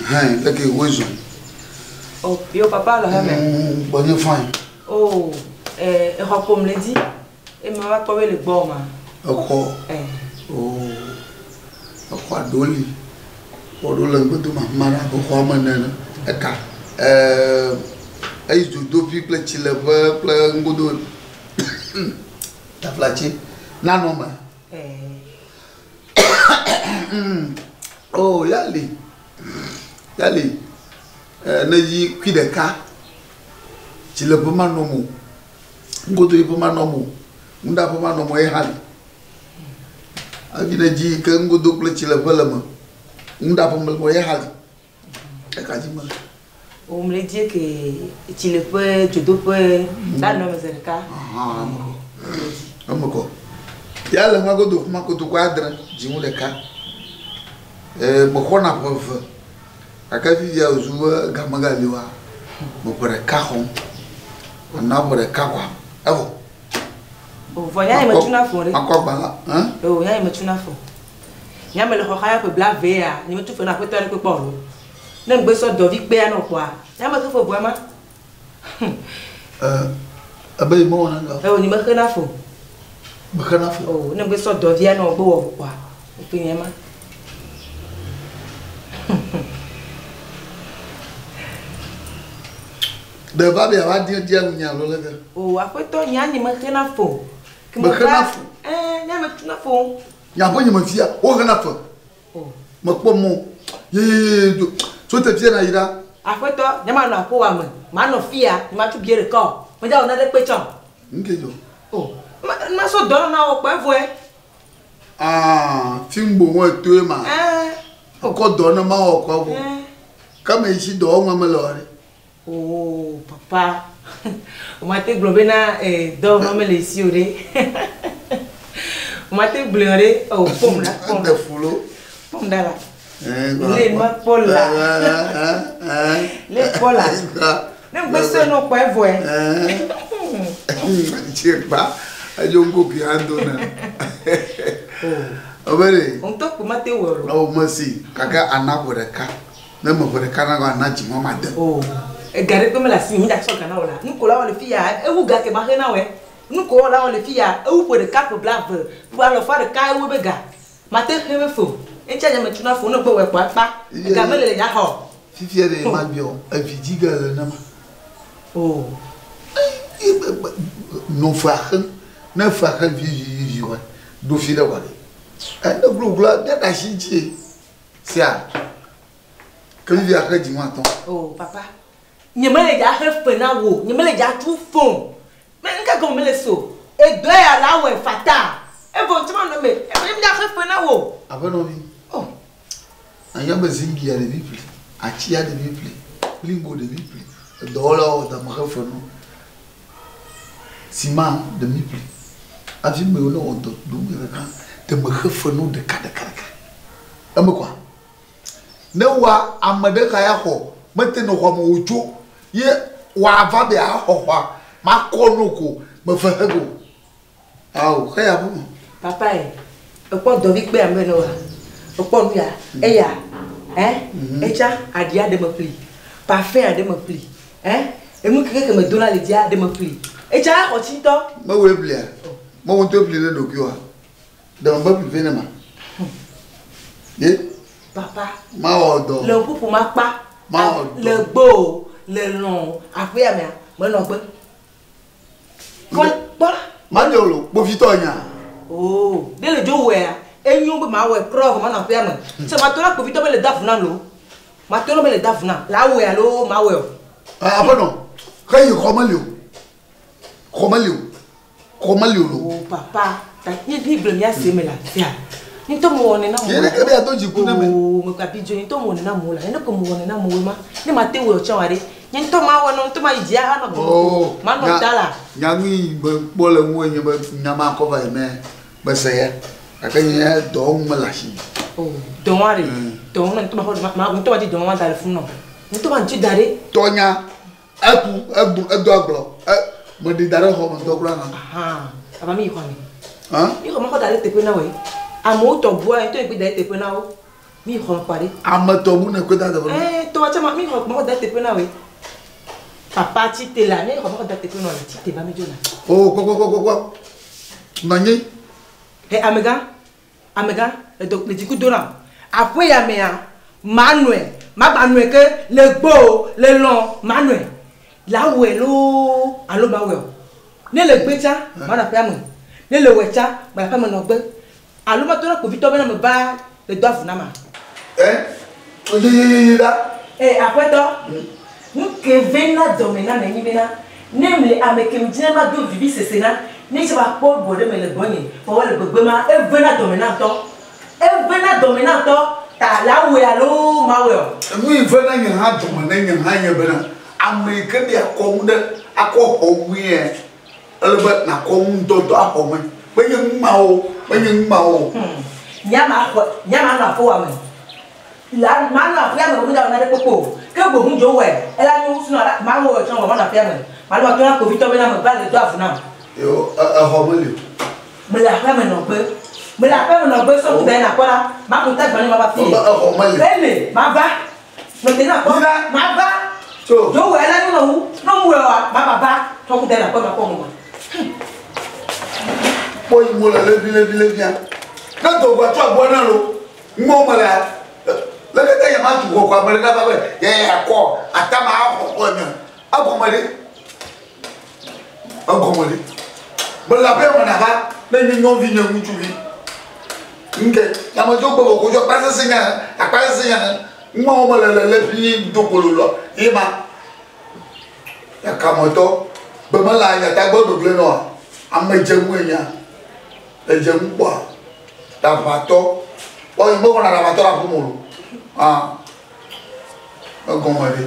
Hein, là que oui. Oh, yo papa là même. Bonne fin. Oh, comme me dit, et me va pas le bon ma. Encore. Oh. Encore doli. Pour le monde mara pour manana. Eka. Ai do people chile plein ngodo. Ta flachi. Na no ma. Oh, yali. Yali. Na yi kwideka. Chile po manomu. Ngodo po manomu. Munda po manomu e hali. Avina ji ke ngodo ple chile po lama. Munda po mo e hali. E ka ji ma. On me dit que chile po judo po da no me cerca. Ah, amoko. Yala magodo quadra de um deca. Mokona prova. Aka vivia uzua gamagaliwa. Mo pore carro. Na pore carro. Evo. O voya e matuna fore. Akobala, hein? O ya e matuna fo. Nya me le khokhaya ko bla vea, ni metu fo na ko tare ko polo. Na ngbe so do vi pe ana kwa. Nya me fo boema. Abai mo na nga. O ni me khana fo. Bakana fo. Oh, na ngbe so do vi ana ogbo wo kwa. O pe yen ma. De babi ava dia nya lo le. Oh, afoto nya ni me khana fo. Me khana fo. Nya me tuna fo. Nya bo nyama fia, o khana fo. Oh. Me kpo mo. Ye so te fia na ira. Afoto nya ma na ko wa me. Ma no fia, ni ma tu biere ko. Mo ja ona de pe chon. Ngejo. Oh. Ma so do na o pa vo e. Ah, fimbo mo to ma. Ko do na ma o ko vo. Kama ishi do o ma lori. Oh, papa. O mate globena do no me le si ore. O mate blore o pom la pom. De fulo. Pom dala. Le ma pola. Le pola. Nem gbeso no pa vo e. Chirpa. Ajo ngo piando na. Oh. Obere. On to ko mate wo. No masi. Kaka anaboreka. Na maboreka na ga na jimo made. Oh. Gare comme la signe d'action kana wala nuko la wala fia e wu ga ke ba na we nuko la wala fia e wu po de cap blave pour alors faire ka e wu be ga mate heme fo e cha nya matuna fo no gbe we pa ga mele ya ho fifia de mabio e vidiga le na ma. Oh non fahen na fahen vi wa do fi da wale e na globla da da shinji sia que vivia ka di mo ton. Oh papa ni mele ja hefe na wo ni mele ja tu fon me nka ko mele so e do ya la we fata e bon tuma no me e me ja hefe na wo abano bi oh ayamba zingi ya de bipli achi ya de bipli limbo de bipli dola o da mahefe no sima de bipli afi me no on do me ka de mahefe no de kada amekwa ne wa amade ka ya ho mete no ho mo ojo ye wa va be a hohwa ma konoko me fahego aw kaya bu papa e po do vi pe ame no wa o po nu ya echa adia de me pli parfait ade me pli e mu keke me dona le dia de me pli echa o tinto ma we pli ma won to pli le do kiwa de ma pli vene ma ye papa ma odo le pupu ma pa ma odo le gbo le long afi ame mo no gbe ko ma de lo po fito nya oh de le jo we enyun be ma we pro ma na afi ame se ma to la po fito be le dafuna lo ma to lo be le dafuna la we alo ma we ah abono kai khomalio lo oh papa ta ni bible mi ase me la fia ni to mo woni na mo ye ke be adoji ku na me oh mo ka bijo ni to mo woni na mo la ni ko mo woni na mo ma ni ma te we o chaware ni to ma wono to ma ijia ha no oh ma no dala nyami be bole nwo nya be nyama ko ba me be se ya akanya do mo la shi oh don ware don na to ma ho ma to ma di don ma dale fun no ni to ma ti dare tonya edu aglo mo di dare ho mo do kura na aha aba mi ko ni han ni ko ma ko dale te pe na we amo to bua en to e pe dale te pe na o mi ron paré. Amatomu ne kweta de. Toi tu mi ron mo date pe na we. Papa ti te la, mi ron mo date pe na la ti te ba mi jo la. Oh, quoi. Nani? Amega, le du coup donnant. Après ya mea, Manuel, Manuel que le beau, le long, Manuel. Là où est l'eau, allo Manuel. Ne le becha, mana pia mon. Ne le wecha, mana pia mon ogbe. Allo ma tona ko vito bena me ba le doigt funama. Après toi, nous que vena domina ne ni bena. Nem le ameke mdina do vivi sesena. Ni je va Paul Bodé me le bonne pour le bébé et venant dominant ta là où est allô mawe oui venant y a dominant y a bena américain dia comme de akọ omue le bet na comme toto akome benye mao nyama na fo ame la mana fia me buda na de popo ke bo hu jo we e la ni usuna la ma wo chon na fia me ma lo to na covid to be na me ba le do afuna yo homoli me la fia me no be so be na kola ma ko ta gbani ma ba fi homoli ele ma ba no te na ko ma ba jo we la ni no mu we wa ma ba to ku te na ko ma ko mo boy mo la le bien na to gba to agbo na lo mo mo la le ke ya ma tu ko kwa mere na ba ya ko atama ko nya agomali bala pe mana ba na ni no vi nyu tu vi nge ya ma jo ko ko jo pasa sinya mo le bi do ko lo ima ya kamoto be mala ya ta gbo gle no amma jemu nya e jemu kwa ta vato o mo ko na vato ra ko mo agomali